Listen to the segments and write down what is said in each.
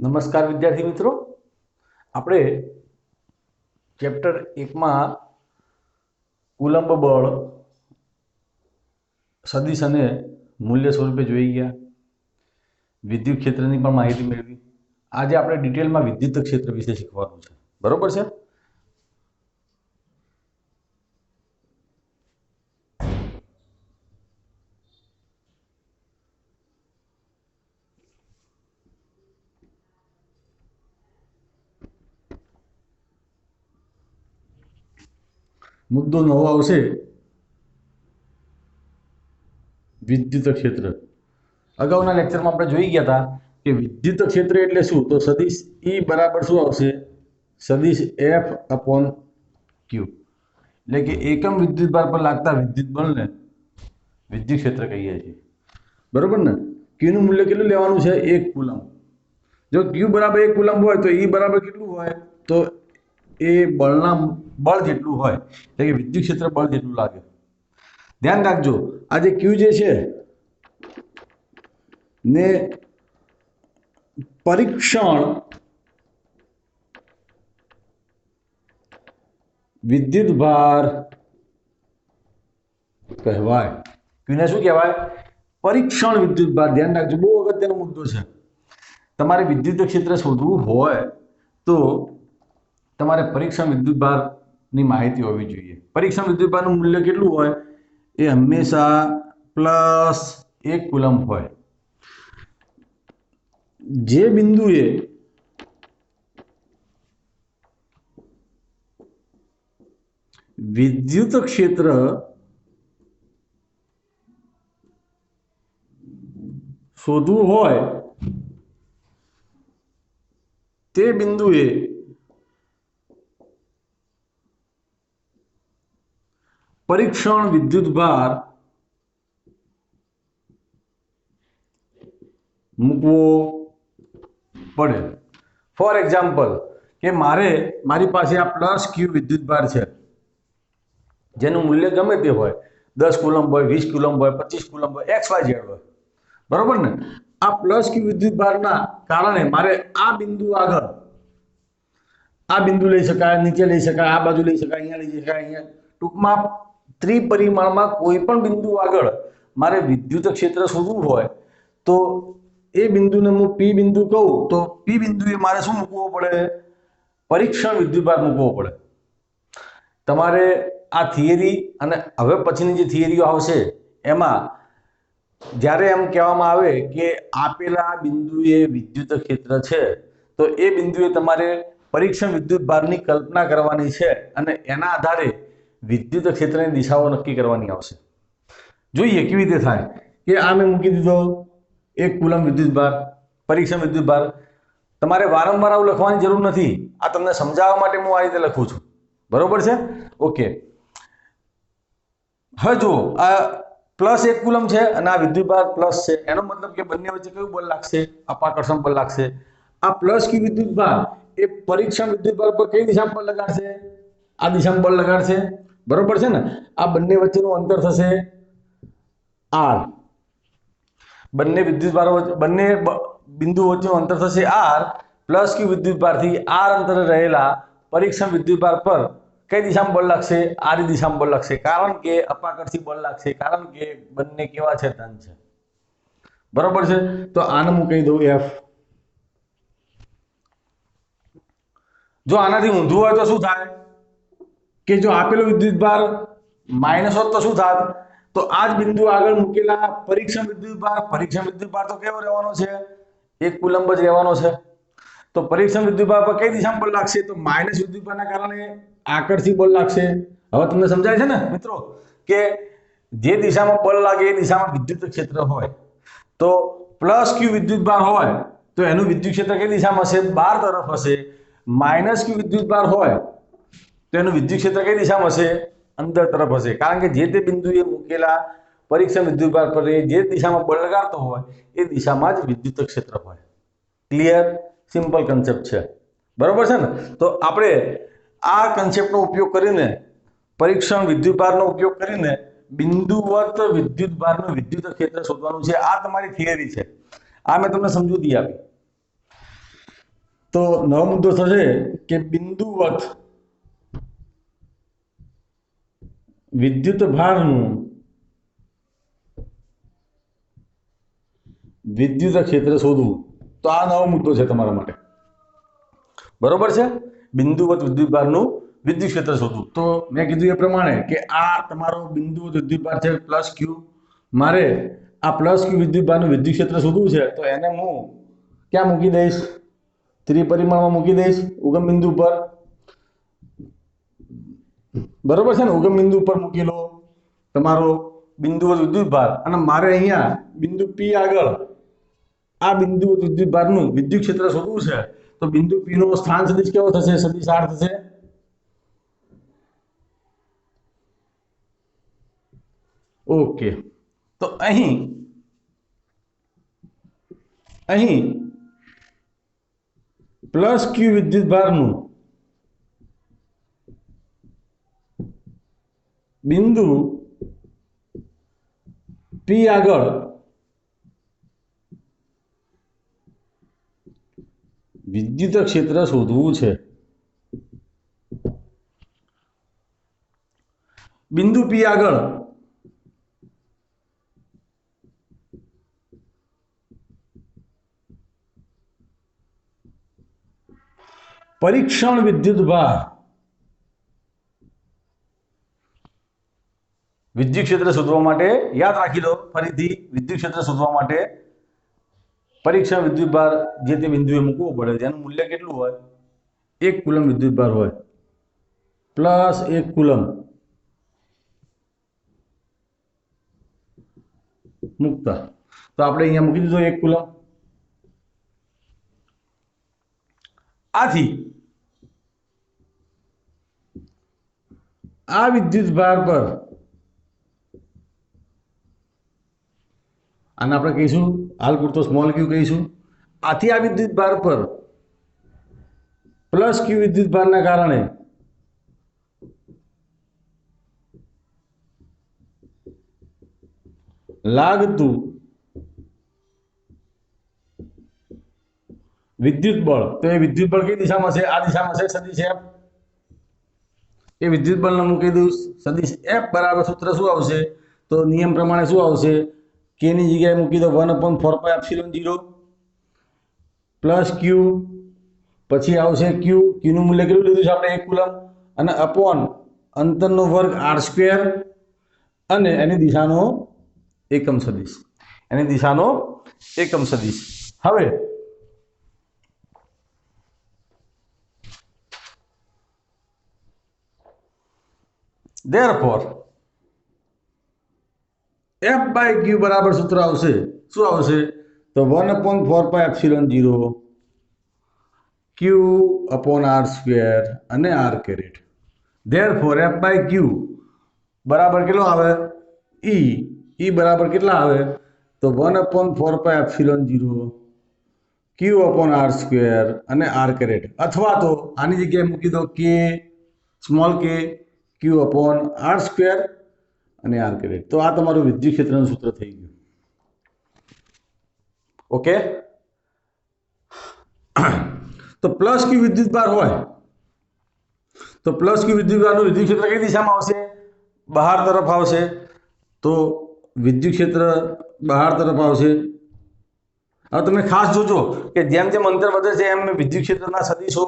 નમસ્કાર વિદ્યાર્થી મિત્રો, આપણે ચેપ્ટર 1માં કુલંબ બળ સદિશ અને મૂલ્ય સ્વરૂપે જોઈ ગયા. વિદ્યુત ક્ષેત્રની પણ માહિતી મેળવી. આજે આપણે ડિટેલમાં વિદ્યુત ક્ષેત્ર વિશે શીખવાનું છે. બરોબર છે? મુદ્દો નવો આવશે, વિદ્યુત ક્ષેત્ર. અગાઉના લેક્ચરમાં આપણે જોઈ ગયા હતા કે વિદ્યુત ક્ષેત્ર એટલે શું, તો સદિશ E બરાબર શું આવશે, સદિશ F/Q. એટલે કે એકમ વિદ્યુત ભાર પર લાગતા વિદ્યુત બળને વિદ્યુત ક્ષેત્ર કહીએ છીએ. બરોબર ને? Q નું મૂલ્ય કેટલું લેવાનું છે, 1 કુલંબ. જો Q બરાબર 1 કુલંબ હોય તો E બરાબર કેટલું હોય, તો એ બળના બળ જેટલું હોય, એટલે કે વિદ્યુત ક્ષેત્ર બળ જેટલું લાગે. ધ્યાન રાખજો, આ જે Q જે છે ને પરીક્ષણ વિદ્યુત ભાર કહેવાય. Qને શું કહેવાય, પરીક્ષણ વિદ્યુત ભાર. ધ્યાન રાખજો, બહુ અગત્યનો મુદ્દો છે. તમારે વિદ્યુત ક્ષેત્ર શોધવું હોય તો તમારે પરીક્ષણ વિદ્યુત ભારની માહિતી હોવી જોઈએ. પરીક્ષણ વિદ્યુત ભારનું મૂલ્ય કેટલું હોય, એ હંમેશા +1 કુલંબ હોય. જે બિંદુએ વિદ્યુત ક્ષેત્ર શોધવું હોય તે બિંદુએ પરીક્ષણ વિદ્યુત ભાર મૂકવો પડે. ફોર એક્ઝામ્પલ, કે મારી પાસે આ +Q વિદ્યુત ભાર છે, જેનું મૂલ્ય ગમે તે હોય, 10 કુલંબ હોય, 20 કુલંબ હોય, 25 કુલંબ હોય, XYZ હોય. બરોબર ને? આ +Q વિદ્યુત ભારના કારણે મારે આ બિંદુ આગળ, આ બિંદુ લઈ શકાય, નીચે લઈ શકાય, આ બાજુ લઈ શકાય, અહીંયા લઈ શકાય, અહીંયા, ટૂંકમાં ત્રિપરિમાણમાં કોઈ પણ બિંદુ આગળ મારે વિદ્યુત ક્ષેત્ર શોધવું હોય તો એ બિંદુને હું P બિંદુ કહું તો P બિંદુએ મારે શું મૂકવો પડે, પરીક્ષણ વિદ્યુત ભાર મૂકવો પડે. તમારે આ થિયરી અને હવે પછીની જે થિયરીઓ આવશે એમાં જ્યારે એમ કહેવામાં આવે કે આપેલા બિંદુએ વિદ્યુત ક્ષેત્ર છે તો એ બિંદુએ તમારે પરીક્ષણ વિદ્યુત ભારની કલ્પના કરવાની છે અને એના આધારે વિદ્યુત ક્ષેત્રની દિશાઓ નક્કી કરવાની આવશે. જોઈએ કેવી રીતે થાય. કે આ મેં મૂકી દીધો 1 કુલંબ વિદ્યુત ભાર, પરીક્ષણ વિદ્યુત ભાર. તમારે વારંવાર આવું લખવાની જરૂર નથી, આ તમને સમજાવવા માટે હું આ રીતે લખું છું. બરોબર છે? ઓકે. હવે જુઓ, આ +1 કુલંબ છે અને આ વિદ્યુત ભાર પ્લસ છે, એનો મતલબ કે બંને વચ્ચે કયું બળ લાગશે, અપાકર્ષણ બળ લાગશે. આ +Q વિદ્યુત ભાર એ પરીક્ષણ વિદ્યુત ભાર પર કઈ દિશામાં બળ લગાડશે, આ દિશામાં બળ લગાડશે. બરોબર છે ને? આ બંને વચ્ચેનું અંતર થશે R. બંને વિદ્યુત ભારો બંને બિંદુ વચ્ચેનું અંતર થશે R. +Q વિદ્યુત ભારથી R અંતરે રહેલા પરીક્ષણ વિદ્યુત ભાર પર કઈ દિશામાં બળ લાગશે, આ દિશામાં બળ લાગશે, કારણ કે અપાકર્ષી બળ લાગશે, કારણ કે બંને કેવા છે, ધન છે. બરોબર છે? તો આને હું કહી દઉં F. જો આનાથી ઊંધું હોય તો શું થાય, કે જો આપેલો વિદ્યુત ભાર માઇનસ હોત તો શું થાત, તો આ જ બિંદુ આગળ મૂકેલા પરીક્ષણ વિદ્યુત ભાર તો કેવો રહેવાનો છે, 1 કુલંબ જ રહેવાનો છે. તો પરીક્ષણ વિદ્યુત ભાર પર કઈ દિશામાં બળ લાગશે, તો માઇનસ વિદ્યુત ભારના કારણે આકર્ષી બળ લાગશે. હવે તમને સમજાય છે ને મિત્રો, કે જે દિશામાં બળ લાગે એ દિશામાં વિદ્યુત ક્ષેત્ર હોય. તો +Q વિદ્યુત ભાર હોય તો એનું વિદ્યુત ક્ષેત્ર કઈ દિશામાં હશે, બહાર તરફ હશે. -Q વિદ્યુત ભાર હોય તો એનું વિદ્યુત ક્ષેત્ર કઈ દિશામાં હશે, અંદર તરફ હશે, કારણ કે જે તે બિંદુએ મૂકેલા પરીક્ષણ વિદ્યુત ભાર પર જે દિશામાં બળ લગાડતો હોય એ દિશામાં જ વિદ્યુત ક્ષેત્ર હોય. ક્લિયર? સિમ્પલ કન્સેપ્ટ છે. બરોબર છે ને? તો આપણે આ કન્સેપ્ટનો ઉપયોગ કરીને, પરીક્ષણ વિદ્યુત ભારનો ઉપયોગ કરીને બિંદુવત વિદ્યુત ભારનું વિદ્યુત ક્ષેત્ર શોધવાનું છે. આ તમારી થિયરી છે. આ મેં તમને સમજૂતી આપી. તો નવો મુદ્દો થશે કે બિંદુવત વિદ્યુત ભારનું વિદ્યુત ક્ષેત્ર શોધવું. તો આ નવો મુદ્દો છે તમારા માટે, બરોબર છે. બિંદુવત વિદ્યુત ભારનું વિદ્યુત ક્ષેત્ર શોધવું. તો મેં કીધું એ પ્રમાણે કે આ તમારો બિંદુવત વિદ્યુત ભાર છે પ્લસ ક્યુ. મારે આ પ્લસ ક્યુ વિદ્યુત ભારનું વિદ્યુત ક્ષેત્ર શોધવું છે, તો એને હું ક્યાં મૂકી દઈશ? ત્રિપરિમાણમાં મૂકી દઈશ, ઉગમ બિંદુ પર. બરોબર છે ને? ઉગમ બિંદુ પર મૂકી લો તમારો બિંદુવત વિદ્યુત ભાર, અને મારે અહીંયા બિંદુ પી આગળ આ બિંદુવત વિદ્યુત ભારનું વિદ્યુત ક્ષેત્ર શોધવું છે. તો બિંદુ પી નો સ્થાન સદિશ કેવો થશે? સદિશ આર થશે. ઓકે, તો અહીં પ્લસ ક્યુ વિદ્યુત ભારનું બિંદુ પી આગળ વિદ્યુત ક્ષેત્ર શોધવું છે. બિંદુ પી આગળ પરીક્ષણ વિદ્યુત ભાર વિદ્યુત ક્ષેત્ર શોધવા માટે યાદ રાખી લો ફરીથી, વિદ્યુત ક્ષેત્ર શોધવા માટે પરીક્ષણ વિદ્યુત ભાર જે તે બિંદુએ મૂકવો પડે, જેનું મૂલ્ય કેટલું હોય? 1 કુલમ વિદ્યુત ભાર હોય પ્લસ 1 કુલમ મૂકતા. તો આપણે અહીંયા મૂકી દીધો 1 કુલમ. આથી આ વિદ્યુત ભાર પર આને આપણે કહીશું હાલ પૂરતો સ્મોલ ક્યુ કહીશું. આથી આ વિદ્યુત ભાર પર પ્લસ ક્યુ વિદ્યુત ભારના કારણે લાગતું વિદ્યુત બળ, તો એ વિદ્યુત બળ કઈ દિશામાં છે? આ દિશામાં છે, સદિશ એફ. એ વિદ્યુત બળને મૂકી દઉં સદિશ એફ બરાબર સૂત્ર શું આવશે? તો નિયમ પ્રમાણે શું આવશે? કે ની જગ્યાએ મૂકી દો 1/4πε0 પ્લસ ક્યુ, પછી આવશે ક્યુ. ક્યુનું મૂલ્ય કેટલું લીધું છે આપણે? 1 કુલમ, અને અપોન અંતરનો વર્ગ r², અને એની દિશાનો એકમ સદિશ. એની દિશાનો એકમ સદિશ. હવે therefore F by Q બરાબર સૂત્ર આવશે, શું આવશે? તો 1/4πε0 Q upon r² અને r². therefore F by Q બરાબર કેટલો આવે? E બરાબર કેટલા આવે? તો 1/4πε0 Q upon r² અને r². અથવા તો આની જગ્યાએ મૂકી દો K, small k, Q upon r² અને r². તો આ તમારું વિદ્યુત ક્ષેત્રનું સૂત્ર થઈ ગયું. ઓકે, તો પ્લસ ક્યુ વિદ્યુત ભાર હોય તો પ્લસ ક્યુ વિદ્યુત ભારનું વિદ્યુત ક્ષેત્ર કઈ દિશામાં આવશે? બહાર તરફ આવશે. તો વિદ્યુત ક્ષેત્ર બહાર તરફ આવશે. હવે તમે ખાસ જોજો કે જેમ જેમ અંતર વધે છે એમ વિદ્યુત ક્ષેત્રના સદિશો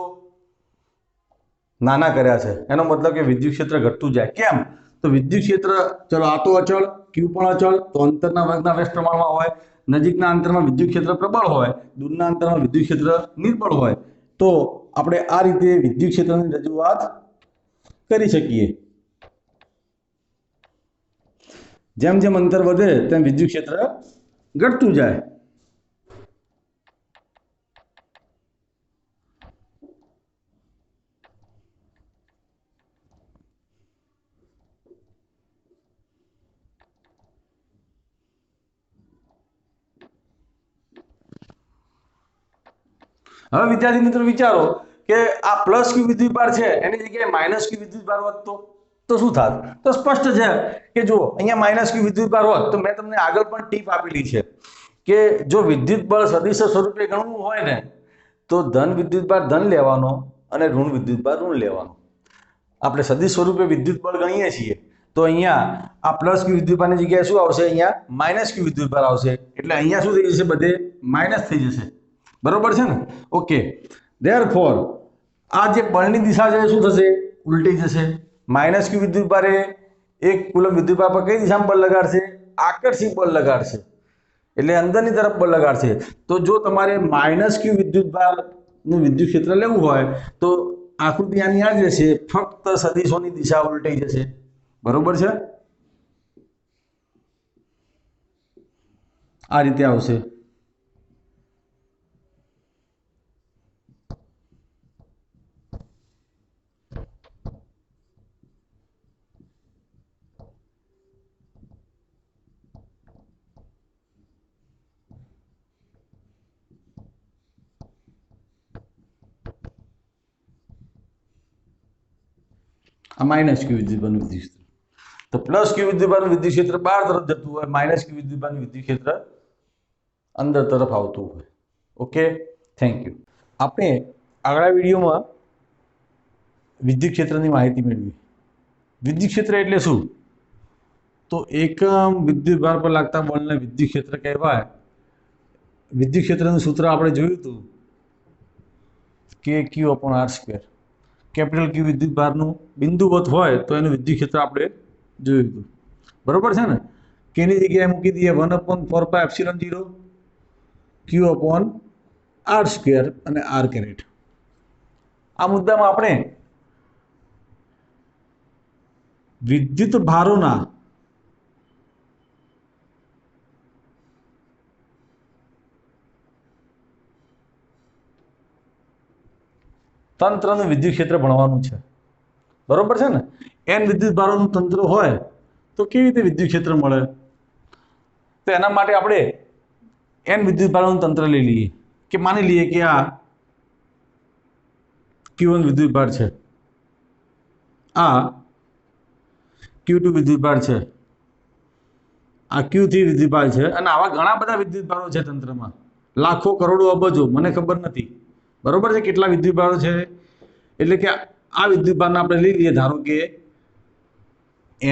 નાના કર્યા છે. એનો મતલબ કે વિદ્યુત ક્ષેત્ર ઘટતું જાય. કેમ? તો વિદ્યુત ક્ષેત્ર, ચલો આ તો અચળ, ક્યુ પણ અચળ, તો અંતરના વર્ગના વ્યસ્ત પ્રમાણમાં હોય. નજીકના અંતરમાં વિદ્યુત ક્ષેત્ર પ્રબળ હોય, દૂરના અંતરમાં વિદ્યુત ક્ષેત્ર નિર્બળ હોય. તો આપણે આ રીતે વિદ્યુત ક્ષેત્રની રજૂઆત કરી શકીએ. જેમ જેમ અંતર વધે તેમ વિદ્યુત ક્ષેત્ર ઘટતું જાય. હવે વિદ્યાર્થી મિત્રો વિચારો કે આ પ્લસ ક્યુ વિદ્યુત ભાર છે એની જગ્યાએ માઇનસ ક્યુ વિદ્યુત ભાર હોત તો શું થાત? તો સ્પષ્ટ છે કે જો અહીંયા માઇનસ ક્યુ વિદ્યુત ભાર હોત તો મેં તમને આગળ પણ ટીપ આપેલી છે કે જો વિદ્યુત બળ સદિશ સ્વરૂપે ગણવું હોય ને તો ધન વિદ્યુતભાર ધન લેવાનો અને ઋણ વિદ્યુતભાર ઋણ લેવાનો. આપણે સદિશ સ્વરૂપે વિદ્યુત બળ ગણીએ છીએ તો અહીંયા આ પ્લસ ક્યુ વિદ્યુતભારની જગ્યાએ શું આવશે? અહીંયા માઇનસ ક્યુ વિદ્યુતભાર આવશે. એટલે અહીંયા શું થઈ જશે? બધે માઇનસ થઈ જશે. બરોબર છે ને? ઓકે. ધેરફોર આ જે બળની દિશા છે શું થશે? ઉલટી જશે. માઇનસ ક્યુ વિદ્યુતભારે એક કુલમ વિદ્યુતભાર પર કઈ દિશામાં બળ લગાડશે? આકર્ષી બળ લગાડશે. એટલે અંદરની તરફ બળ લગાડશે. તો જો તમારે માઇનસ ક્યુ વિદ્યુતભારનું વિદ્યુત ક્ષેત્ર લેવું હોય તો આકૃતિ આની આ જ રહેશે, ફક્ત સદિશોની દિશા ઉલટાઈ જશે. બરોબર છે? આ રીતે આવશે. આ માઇનસ ક્યુ વિદ્યુતભારનું વિદ્યુત ક્ષેત્ર. તો પ્લસ ક્યુ વિદ્યુતભારનું વિદ્યુત ક્ષેત્ર બહાર તરફ જતું હોય, માઇનસ ક્યુ વિદ્યુતભારનું વિદ્યુત ક્ષેત્ર અંદર તરફ આવતું હોય. Okay, thank you. આપણે આગલા વિડીયોમાં વિદ્યુત ક્ષેત્રની માહિતી મેળવી. વિદ્યુત ક્ષેત્ર એટલે શું? તો એકમ વિદ્યુતભાર પર લાગતા બળને વિદ્યુત ક્ષેત્ર કહેવાય. વિદ્યુત ક્ષેત્રનું સૂત્ર આપણે જોયું હતું કે Q/R². કેપિટલ ક્યુ વિદ્યુતભારનું બિંદુવત હોય તો એનું વિદ્યુત ક્ષેત્ર આપણે જોયું હતું. બરોબર છે ને? કેની જગ્યાએ મૂકી દઈએ? 1/4πε0 Q/R² અને r². આ મુદ્દામાં આપણે વિદ્યુત ભારોના તંત્રનું વિદ્યુત ક્ષેત્ર ભણવાનું છે. બરોબર છે ને? n વિદ્યુત ભારોનું તંત્ર હોય તો કેવી રીતે વિદ્યુત ક્ષેત્ર મળે? તો એના માટે આપણે n વિદ્યુત ભારોનું તંત્ર લઈ લઈએ કે માની લઈએ કે આ Q1 વિદ્યુત ભાર છે, આ Q2 વિદ્યુત ભાર છે, આ Q3 વિદ્યુત ભાર છે, અને આવા ઘણા બધા વિદ્યુત ભારો છે તંત્રમાં. લાખો, કરોડો, અબજો, મને ખબર નથી. બરોબર છે કેટલા વિદ્યુત ભારો છે? એટલે કે આ વિદ્યુત ભારને આપણે લઈ લઈએ, ધારો કે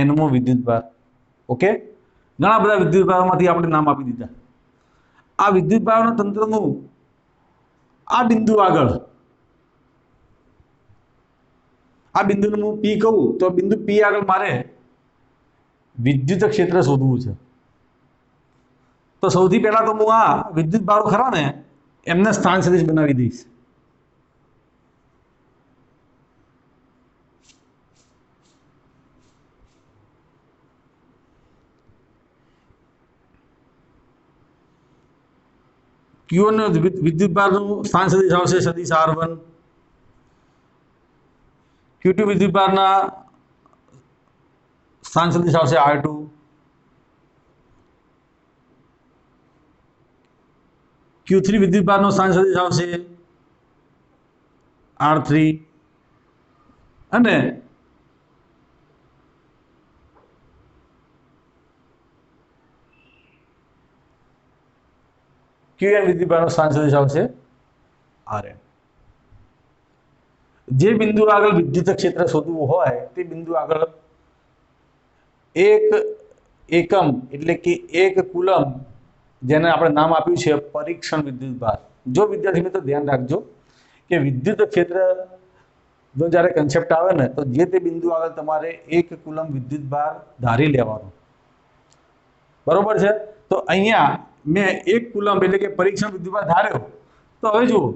nમો વિદ્યુત ભાર. ઓકે, ઘણા બધા વિદ્યુત ભારોમાંથી આપણે નામ આપી દીધા. આ વિદ્યુત ભારોના તંત્રનું આ બિંદુ આગળ, આ બિંદુનું હું P કહું તો બિંદુ P આગળ મારે વિદ્યુત ક્ષેત્ર શોધવું છે. તો સૌથી પહેલા તો હું આ વિદ્યુત ભારો ખરા ને એમને સ્થાન સદિશ બનાવી દઈશ. Q1 વિદ્યુત ભારનું સ્થાન સદિશ આવશે સદિશ R1. Q2 વિદ્યુત ભારના સ્થાન સદિશ આવશે R2. Q3 વિદ્યુત ભારનો સ્થાન સદિશ આવશે R3 અને Qn વિદ્યુત ભારનો સ્થાન સદિશ આવશે Rn. જે બિંદુ આગળ વિદ્યુત ક્ષેત્ર શોધવું હોય તે બિંદુ આગળ એક એકમ એટલે કે એક કુલમ, જેને આપણે નામ આપ્યું છે પરીક્ષણ વિદ્યુત ભાર. જો વિદ્યાર્થી મિત્રો ધ્યાન રાખજો કે વિદ્યુત ક્ષેત્રનો જ્યારે કન્સેપ્ટ આવે ને તો જે તે બિંદુ આગળ તમારે એક કુલમ વિદ્યુત ભાર ધારી લેવાનો. બરોબર છે? તો અહીંયા મેં એક કુલમ એટલે કે પરીક્ષણ વિદ્યુત ભાર ધાર્યો. તો હવે જુઓ,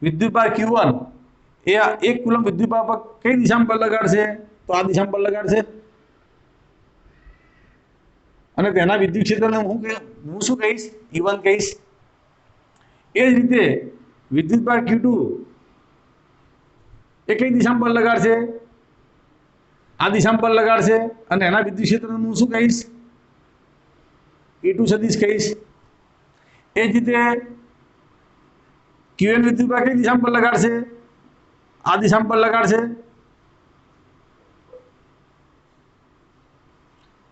વિદ્યુત ભાર Q1 એ આ એક કુલમ વિદ્યુત ભાર પર કઈ દિશામાં બળ લગાડશે? તો આ દિશામાં બળ લગાડશે. અને તેના વિદ્યુત ક્ષેત્રને હું શું કહીશ? E1 કહીશ. એ જ રીતે વિદ્યુત ભાર Q2 એ કઈ દિશામાં બળ લગાડશે? આ દિશામાં બળ લગાડશે. અને એના વિદ્યુત ક્ષેત્રને હું શું કહીશ? E2 સદિશ કહીશ. એ જ રીતે Qn વિદ્યુત ભાર કઈ દિશામાં બળ લગાડશે? આ દિશામાં બળ લગાડશે.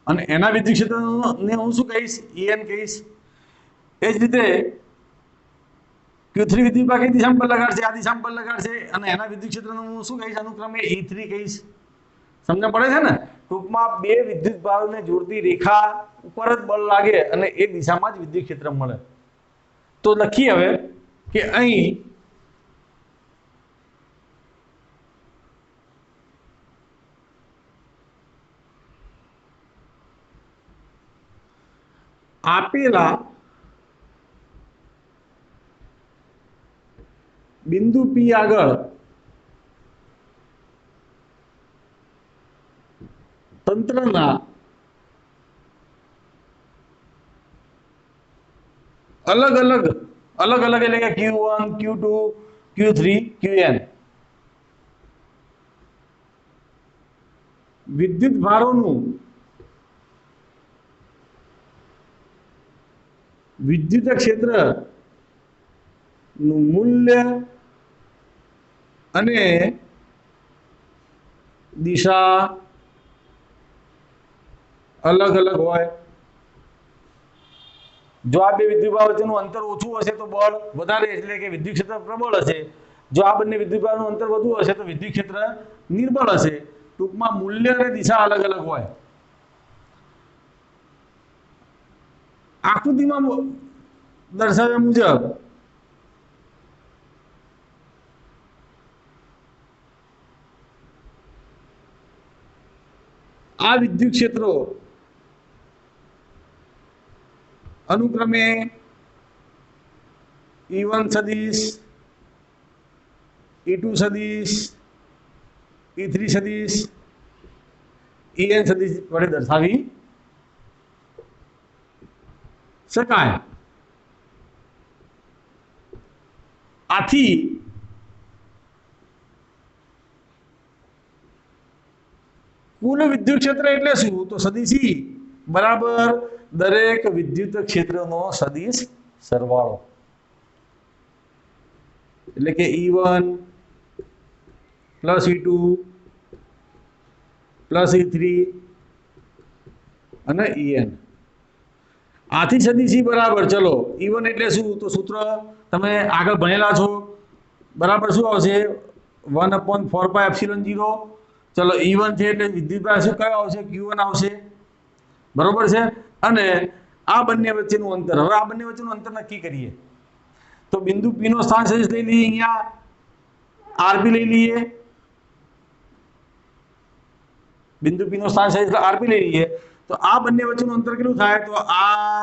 અને એના વિદ્યુત ક્ષેત્રને હું શું કહીશ? En કહીશ. એ જ રીતે Q3 વિદ્યુતભાર કઈ દિશામાં બળ લગાડશે? આ દિશામાં બળ લગાડશે અને એના વિદ્યુત ક્ષેત્રનું હું શું કહીશ? અનુક્રમે E3 કહીશ. સમજ પડે છે ને? ટૂંકમાં બે વિદ્યુત ભારોને જોડતી રેખા ઉપર જ બળ લાગે અને એ દિશામાં જ વિદ્યુત ક્ષેત્ર મળે. તો લખીએ હવે કે અહીં આપેલા બિંદુ P આગળ તંત્રના અલગ અલગ એટલે કે Q1, Q2, Q3, Qn વિદ્યુત ભારોનું વિદ્યુત ક્ષેત્ર નું મૂલ્ય અને દિશા અલગ અલગ હોય. જો આ બે વિદ્યુતભાર વચ્ચેનું અંતર ઓછું હશે તો બળ વધારે એટલે કે વિદ્યુત ક્ષેત્ર પ્રબળ હશે. જો આ બંને વિદ્યુતભારનું અંતર વધુ હશે તો વિદ્યુત ક્ષેત્ર નિર્બળ હશે. ટૂંકમાં મૂલ્ય અને દિશા અલગ અલગ હોય. આકૃતિમાં દર્શાવ્યા મુજબ આ વિદ્યુત ક્ષેત્રો अनुक्रमे E1 सदिश, E2 सदिश, E3 सदिश, En सदिश वडे दर्शावी शकाय. आथी कुल विद्युत क्षेत्र एटले शुं? तो सदिशी बराबर दरेक विद्युत क्षेत्रनो सदिश सरवाळो એટલે કે E1 + E2 + E3 અને En. આથી સદિશી બરાબર ચલો E1 એટલે શું? તો સૂત્ર તમે આગળ ભણેલા છો. બરાબર શું આવશે? 1/4πε0. ચલો E1 છે એટલે વિદ્યુતભાર શું કયો આવશે? Q1 આવશે. બરોબર છે. અને આ બંને વચ્ચેનું અંતર, હવે આ બંને વચ્ચેનું અંતર નક્કી કરીએ. તો બિંદુ P નો સ્થાન સદિશ લઈ લઈએ. અહીંયા RP લઈ લઈએ. બિંદુ P નો સ્થાન સદિશ RP લઈ લઈએ. તો આ બંને વચ્ચેનું અંતર કેટલું થાય? તો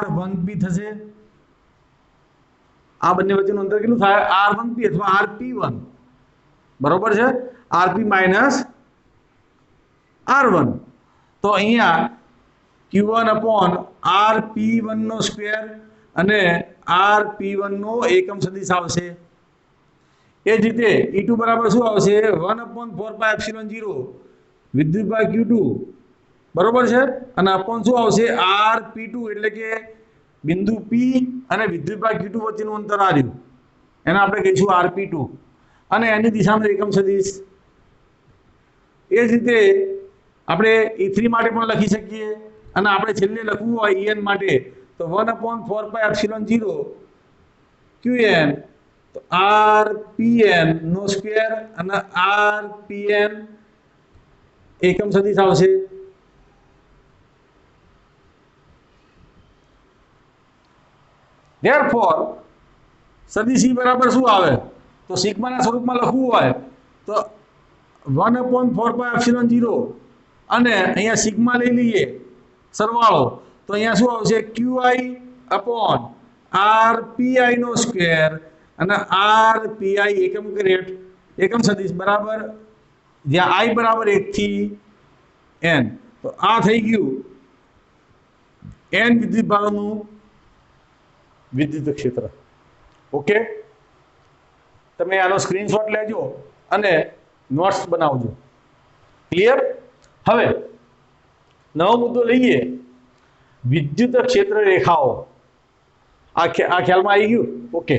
R1P થશે. આ બંને વચ્ચેનું અંતર કેટલું થાય? R1P અથવા RP1. બરોબર છે. RP - R1. તો અહીંયા Q1/RP1 નો સ્ક્વેર અને RP1 નો એકમ સદિશ આવશે. એ જ રીતે E2 બરાબર શું આવશે? 1/4πε0 વિદ્યુતભાર Q2. બરોબર છે. અને અપોન શું આવશે? RP2 એટલે કે બિંદુ P અને વિદ્યુતભાર Q2 વચ્ચેનું અંતર આ રહ્યું. એને આપણે કહીશું RP2 અને એની દિશામાં એકમ સદિશ. એ જ રીતે આપણે E3 માટે પણ લખી શકીએ અને આપણે છેલ્લે લખવું હોય En માટે તો 1/4πε0 Qn તો RPn નો સ્ક્વેર અને RPn એકમ સદિશ આવશે. Therefore સદિશી બરાબર શું આવે? તો સિગ્માના સ્વરૂપમાં લખવું હોય તો 1/4πε0 અને અહીંયા સિગ્મા લઈ લઈએ સરવાળો તો અહીંયા શું આવશે? Qi/RPi નો સ્ક્વેર અને RPi એકમ સદિશ બરાબર જ્યાં I બરાબર 1 થી n. તો આ થઈ ગયું n વિદ્યુત ભારોનું વિદ્યુત ક્ષેત્ર. ઓકે, તમે આનો સ્ક્રીનશોટ લેજો અને નોટ્સ બનાવજો. ક્લિયર? હવે નવો મુદ્દો લઈએ, વિદ્યુત ક્ષેત્ર રેખાઓ. આ ખ્યાલમાં આવી ગયું? ઓકે.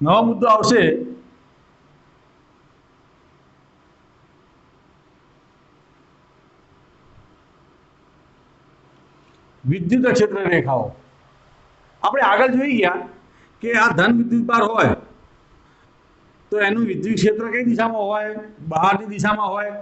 નવો મુદ્દો આવશે વિદ્યુત ક્ષેત્ર રેખાઓ. આપણે આગળ જોઈ ગયા કે આ ધન વિદ્યુત ભાર હોય તો એનું વિદ્યુત ક્ષેત્ર કઈ દિશામાં હોય? બહારની દિશામાં હોય.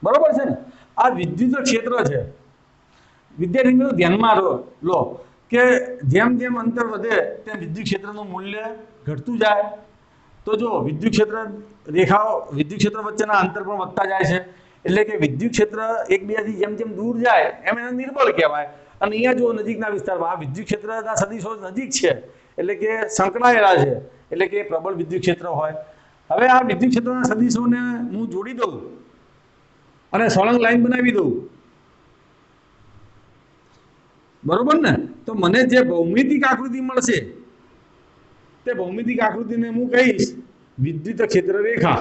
બરોબર છે ને? આ વિદ્યુત ક્ષેત્ર છે. વિદ્યાર્થી મિત્રો ધ્યાનમાં લો કે જેમ જેમ અંતર વધે તેમ વિદ્યુત ક્ષેત્રનું મૂલ્ય ઘટતું જાય. તો જો વિદ્યુત ક્ષેત્ર રેખાઓ વિદ્યુત ક્ષેત્ર વચ્ચેના અંતર પણ વધતા જાય છે. એટલે કે વિદ્યુત ક્ષેત્ર એકબીજાથી જેમ જેમ દૂર જાય એમ એને નિર્બળ કહેવાય. અને અહીંયા જો નજીકના વિસ્તારમાં આ વિદ્યુત ક્ષેત્રના સદિશો નજીક છે એટલે કે સંકળાયેલા છે એટલે કે પ્રબળ વિદ્યુત ક્ષેત્ર હોય. હવે આ વિદ્યુત ક્ષેત્રના સદિશોને હું જોડી દઉં અને સળંગ લાઈન બનાવી દઉં, બરોબર ને? તો મને જે ભૌમિતિક આકૃતિ મળશે તે ભૌમિતિક આકૃતિને હું કહીશ વિદ્યુત ક્ષેત્ર રેખા.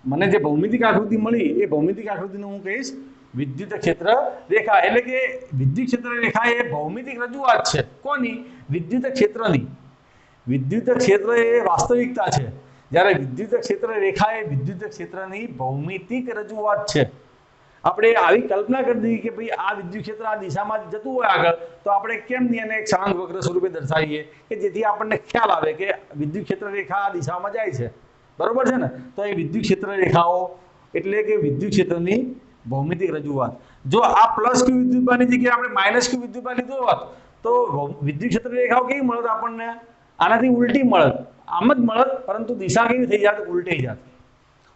મને જે ભૌમિતિક આકૃતિ મળી એ ભૌમિતિક આકૃતિને હું કહીશ વિદ્યુત ક્ષેત્ર રેખા. એટલે કે વિદ્યુત ક્ષેત્ર રેખા એ ભૌમિતિક રજૂઆત છે. કોની? વિદ્યુત ક્ષેત્રની. વિદ્યુત ક્ષેત્ર એ વાસ્તવિકતા છે, જ્યારે વિદ્યુત ક્ષેત્ર રેખા એ વિદ્યુત ક્ષેત્રની ભૌમિતિક રજૂઆત છે. આપણે આવી કલ્પના કરી દઈએ કે ભાઈ આ વિદ્યુત ક્ષેત્ર આ દિશામાં જતું હોય આગળ, તો આપણે કેમ નહીં એને એક સળંગ વક્ર સ્વરૂપે દર્શાવીએ કે જેથી આપણને ખ્યાલ આવે કે વિદ્યુત ક્ષેત્ર રેખા આ દિશામાં જાય છે. બરોબર છે ને? તો એ વિદ્યુત ક્ષેત્ર રેખાઓ એટલે કે વિદ્યુત ક્ષેત્રની ભૌમિતિક રજૂઆત. જો આ પ્લસ ક્યુ વિદ્યુતભારની જગ્યાએ આપણે માઇનસ ક્યુ વિદ્યુતભાર લીધો હોત તો વિદ્યુત ક્ષેત્ર રેખાઓ કેવી મળત આપણને? આનાથી ઉલટી મળત. આમ જ મળત, પરંતુ દિશા કેવી થઈ જાત? ઉલટી જાત.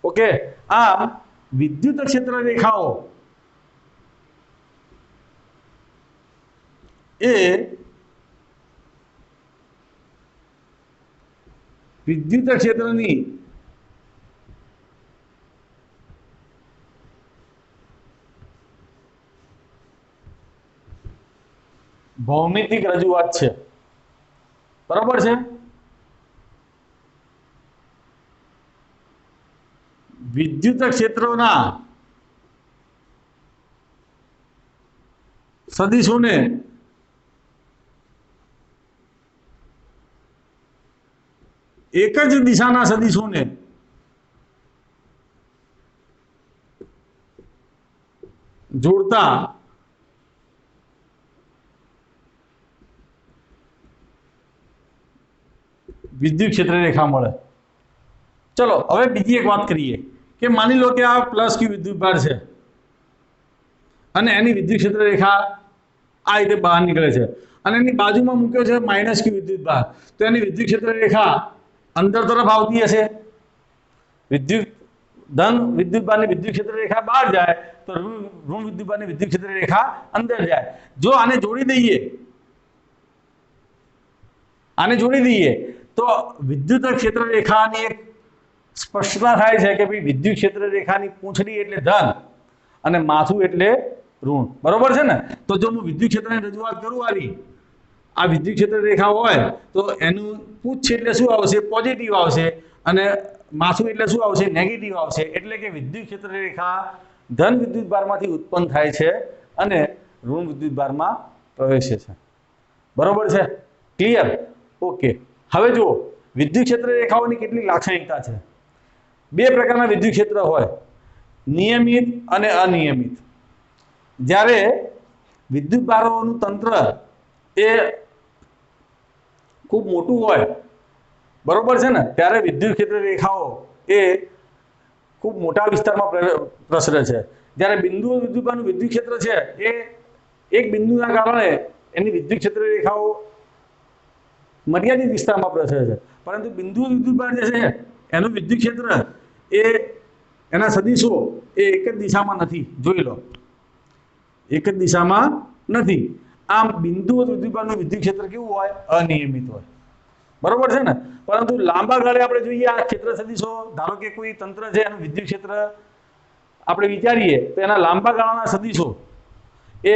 ઓકે. આમ વિદ્યુત ક્ષેત્ર રેખાઓ એ વિદ્યુત ક્ષેત્રની ભૌમિતિક રજૂઆત છે. બરોબર છે? વિદ્યુત ક્ષેત્રોના સદિશોને એક જ દિશાના સદિશોને જોડતા વિદ્યુત ક્ષેત્ર રેખા મળે. ચલો હવે બીજી એક વાત કરીએ કે માની લો કે આ પ્લસ ક્યુ વિદ્યુતભાર છે અને એની વિદ્યુત ક્ષેત્ર રેખા આ રીતે બહાર નીકળે છે અને એની બાજુમાં મૂક્યો છે માઇનસ ક્યુ વિદ્યુતભાર. તો એની વિદ્યુત ક્ષેત્ર રેખા અંદર તરફ આવતી હશે. ધન વિદ્યુતભારની વિદ્યુત ક્ષેત્ર રેખા બહાર જાય તો ઋણ વિદ્યુતભારની વિદ્યુત ક્ષેત્ર રેખા અંદર જાય. જો આને જોડી દઈએ તો વિદ્યુત ક્ષેત્ર રેખાની એક સ્પષ્ટતા થાય છે કે ભાઈ વિદ્યુત ક્ષેત્ર રેખાની પૂંછડી એટલે ધન અને માથું એટલે ઋણ. બરોબર છે ને? તો જો હું વિદ્યુત ક્ષેત્રની રજૂઆત કરું આ વિદ્યુત ક્ષેત્ર રેખા હોય તો એનું પૂંછ એટલે શું આવશે? પોઝિટિવ આવશે અને માથું એટલે શું આવશે? નેગેટિવ આવશે. એટલે કે વિદ્યુત ક્ષેત્ર રેખા ધન વિદ્યુતભારમાંથી ઉત્પન્ન થાય છે અને ઋણ વિદ્યુતભારમાં પ્રવેશે છે. બરોબર છે? ક્લિયર? ઓકે. હવે જુઓ વિદ્યુત ક્ષેત્ર રેખાઓની કેટલી લાક્ષણિકતા છે. બે પ્રકારના વિદ્યુત ક્ષેત્ર હોય, નિયમિત અને અનિયમિત. જ્યારે વિદ્યુતભારોનું તંત્ર એ ખૂબ મોટું હોય, બરોબર છે ને, ત્યારે વિદ્યુત ક્ષેત્ર રેખાઓ એ ખૂબ મોટા વિસ્તારમાં પ્રસરે છે. જ્યારે બિંદુ વિદ્યુતભારનું વિદ્યુત ક્ષેત્ર છે એ એક બિંદુના કારણે એની વિદ્યુત ક્ષેત્ર રેખાઓ મર્યાદિત વિસ્તારમાં પ્રસરે છે. પરંતુ બિંદુ વિદ્યુતભાર જે છે એનું વિદ્યુત ક્ષેત્ર એ એના સદિશો એ એક જ દિશામાં નથી. જોઈ લો, એક જ દિશામાં નથી. આમ બિંદુ વિદ્યુતભારનું વિદ્યુત ક્ષેત્ર કેવું હોય? અનિયમિત હોય. બરોબર છે ને? પરંતુ લાંબા ગાળે આપણે જોઈએ આ ક્ષેત્ર સદિશો, ધારો કે કોઈ તંત્ર છે એનું વિદ્યુત ક્ષેત્ર આપણે વિચારીએ તો એના લાંબા ગાળાના સદિશો એ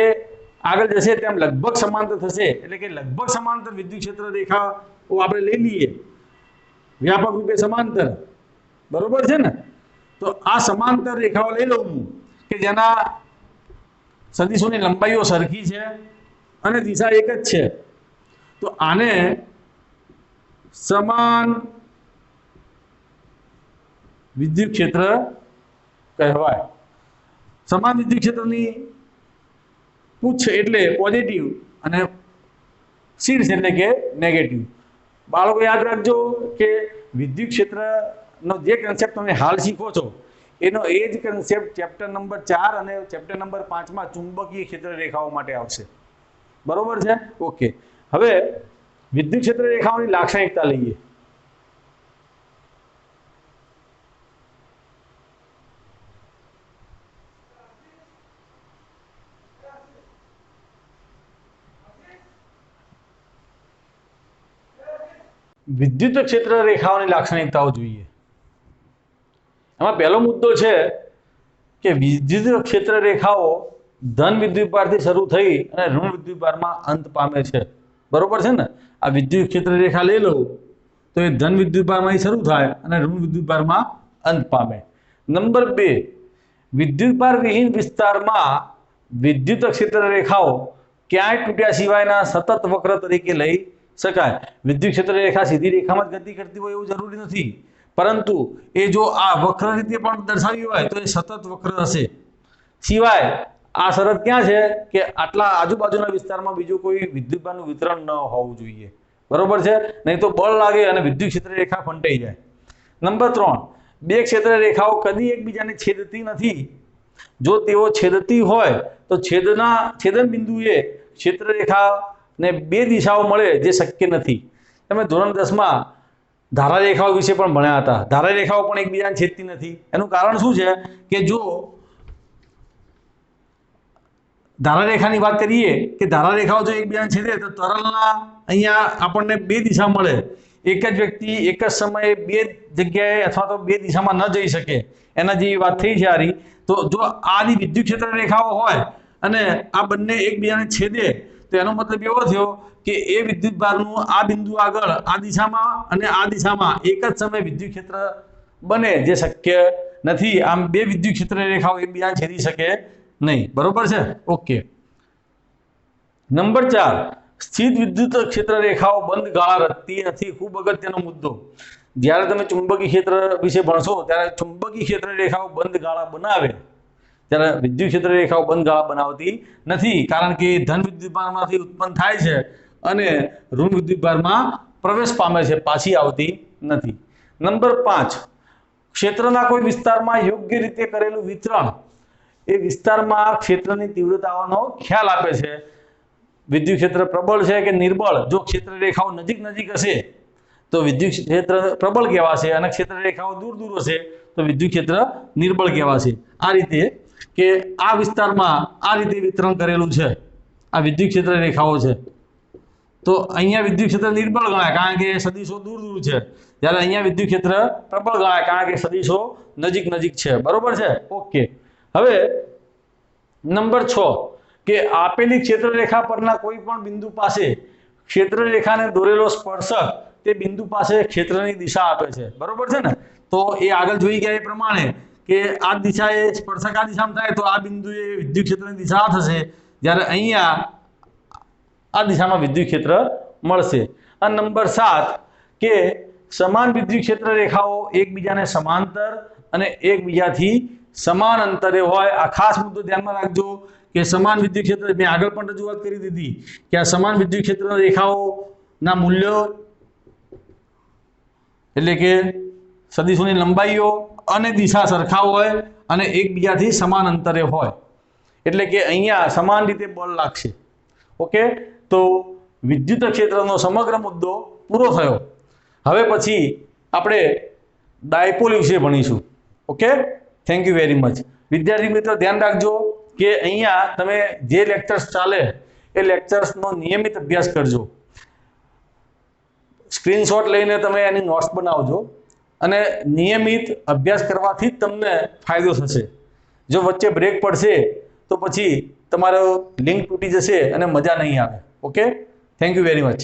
આગળ જશે તેમ લગભગ સમાંતર થશે, એટલે કે લગભગ સમાંતર વિદ્યુત ક્ષેત્ર રેખાઓ આપણે લઈ લઈએ, વ્યાપક રૂપે સમાંતર, બરોબર છે ને? તો આ સમાંતર રેખાઓ લઈ લઉં હું કે જેના સદિશોની લંબાઈઓ સરખી છે અને દિશા એક જ છે, તો આને સમાન વિદ્યુત ક્ષેત્ર કહેવાય. સમાન વિદ્યુત ક્ષેત્રની પૂછ એટલે પોઝિટિવ અને શીર્ષ એટલે કે નેગેટિવ. બાળકો યાદ રાખજો કે વિદ્યુત ક્ષેત્રનો જે કન્સેપ્ટ તમે હાલ શીખો છો એનો એ જ કન્સેપ્ટ ચેપ્ટર નંબર 4 અને ચેપ્ટર નંબર 5 માં ચુંબકીય ક્ષેત્ર રેખાઓ માટે આવશે. બરોબર છે? ઓકે. હવે વિદ્યુત ક્ષેત્ર રેખાઓની લાક્ષણિકતા લઈએ. વિદ્યુત ક્ષેત્ર રેખાઓની લાક્ષણિકતાઓ જોઈએ. એમાં પહેલો મુદ્દો છે કે વિદ્યુત ક્ષેત્ર રેખાઓ ધન વિદ્યુતભારથી શરૂ થઈ અને ઋણ વિદ્યુતભારમાં અંત પામે છે. બરોબર છે ને? આ વિદ્યુત ક્ષેત્ર રેખા લઈ લો તો એ ધન વિદ્યુતભારમાંથી શરૂ થાય અને ઋણ વિદ્યુતભારમાં અંત પામે. નંબર 2, વિદ્યુતભાર વિહીન વિસ્તારમાં વિદ્યુત ક્ષેત્ર રેખાઓ ક્યાંય તૂટ્યા સિવાયના સતત વક્ર તરીકે લઈ શકાય. વિદ્યુત ક્ષેત્ર રેખા સીધી રેખામાં જ ગતિ કરતી હોય એવું જરૂરી નથી, પરંતુ એ જો આ વક્ર રીતે પણ દર્શાવી હોય તો એ સતત વક્ર હશે. સિવાય આ શરત ક્યાં છે કે આટલા આજુબાજુના વિસ્તારમાં બીજું કોઈ વિદ્યુતભારનું વિતરણ ન હોવું જોઈએ. બરોબર છે? નહીં તો બળ લાગે અને વિદ્યુત ક્ષેત્ર રેખા ફંટાઈ જાય. નંબર 3, બે ક્ષેત્ર રેખાઓ કદી એકબીજાને છેદતી નથી. જો તેઓ છેદતી હોય તો છેદન બિંદુએ ક્ષેત્ર રેખાને બે દિશાઓ મળે જે શક્ય નથી. તમે ધોરણ 10માં ધારા રેખાઓ વિશે પણ ભણ્યા હતા. ધારા રેખાઓ પણ એકબીજાને છેદતી નથી. એનું કારણ શું છે કે જો ધારા રેખાની વાત કરીએ કે ધારા રેખાઓ જો એકબીજાને છેદે તો તરલના અહીંયા આપણને બે દિશા મળે. એક જ વ્યક્તિ એક જ સમયે બે જગ્યાએ અથવા તો બે દિશામાં ન જઈ શકે, એના જેવી વાત થઈ છે આરી. તો જો આની વિદ્યુત ક્ષેત્ર રેખાઓ હોય અને આ બંને એકબીજાને છેદે તો એનો મતલબ એવો થયો કે એ વિદ્યુતભારનું આ બિંદુ આગળ આ દિશામાં અને આ દિશામાં એક જ સમયે વિદ્યુત ક્ષેત્ર બને જે શક્ય નથી. આમ બે વિદ્યુત ક્ષેત્ર રેખાઓ એકબીજાને છેદી શકે નહીં. બરોબર છે? ઓકે. નંબર 4, સ્થિત વિદ્યુત ક્ષેત્ર રેખાઓ બંધ ગાળા રચતી નથી. ખૂબ અગત્યનો મુદ્દો. જ્યારે તમે ચુંબકીય ક્ષેત્ર વિશે ભણશો ત્યારે ચુંબકીય ક્ષેત્ર રેખાઓ બંધ ગાળા બનાવે, ત્યારે વિદ્યુત ક્ષેત્ર રેખાઓ બંધ ગાળા બનાવતી નથી, કારણ કે ધન વિદ્યુતભારમાંથી ઉત્પન્ન થાય છે અને ઋણ વિદ્યુતભારમાં પ્રવેશ પામે છે, પાછી આવતી નથી. નંબર 5, ક્ષેત્રના કોઈ વિસ્તારમાં યોગ્ય રીતે કરેલું વિતરણ એ વિસ્તારમાં ક્ષેત્રની તીવ્રતાનો ખ્યાલ આપે છે. વિદ્યુત ક્ષેત્ર પ્રબળ છે કે નિર્બળ, જો ક્ષેત્ર રેખાઓ નજીક હશે તો વિદ્યુત ક્ષેત્ર પ્રબળ કહેવાશે અને ક્ષેત્ર રેખાઓ દૂર હશે તો વિદ્યુત ક્ષેત્ર નિર્બળ કહેવાશે. આ રીતે કે આ વિસ્તારમાં આ રીતે વિતરણ કરેલું છે, આ વિદ્યુત ક્ષેત્ર રેખાઓ છે, તો અહીંયા વિદ્યુત ક્ષેત્ર નિર્બળ ગણાય કારણ કે સદિશો દૂર છે, જ્યારે અહીંયા વિદ્યુત ક્ષેત્ર પ્રબળ ગણાય કારણ કે સદિશો નજીક છે. બરોબર છે? ઓકે. હવે નંબર 6, કે આપેલી ક્ષેત્ર રેખા પરના કોઈ પણ બિંદુ પાસે ક્ષેત્ર રેખાને દોરેલો સ્પર્શક તે બિંદુ પાસે ક્ષેત્રની દિશા આપે છે. બરોબર છે ને? તો એ આગળ જોઈ ગયા એ પ્રમાણે કે આ દિશાએ સ્પર્શક આ દિશામાં થાય તો આ બિંદુએ વિદ્યુત ક્ષેત્રની દિશા થશે, જ્યારે અહીંયા આ દિશામાં વિદ્યુત ક્ષેત્ર મળશે. અને નંબર 7, કે સમાન વિદ્યુત ક્ષેત્ર રેખાઓ એકબીજાને સમાંતર અને એકબીજાથી સમાન અંતરે હોય. આ ખાસ મુદ્દો ધ્યાનમાં રાખજો કે સમાન વિદ્યુત ક્ષેત્ર, મેં આગળ પણ રજૂઆત કરી દીધી કે આ સમાન વિદ્યુત ક્ષેત્ર રેખાઓના મૂલ્યો એટલે કે સદિશોની લંબાઈઓ અને દિશા સરખા હોય અને એકબીજાથી સમાન અંતરે હોય, એટલે કે અહીંયા સમાન રીતે બળ લાગશે. ઓકે. તો વિદ્યુત ક્ષેત્રનો સમગ્ર મુદ્દો પૂરો થયો. હવે પછી આપણે ડાયપોલ વિશે ભણીશું. Okay. Thank you very much. વિદ્યાર્થી મિત્રો ધ્યાન રાખજો કે અહીંયા તમે જે લેક્ચર્સ ચાલે એ લેક્ચર્સનો નિયમિત અભ્યાસ કરજો. સ્ક્રીનશોટ લઈને તમે એની નોટ્સ બનાવજો અને નિયમિત અભ્યાસ કરવાથી જ તમને ફાયદો થશે. જો વચ્ચે બ્રેક પડશે તો પછી તમારો લિંક તૂટી જશે અને મજા નહીં આવે. Okay, thank you very much.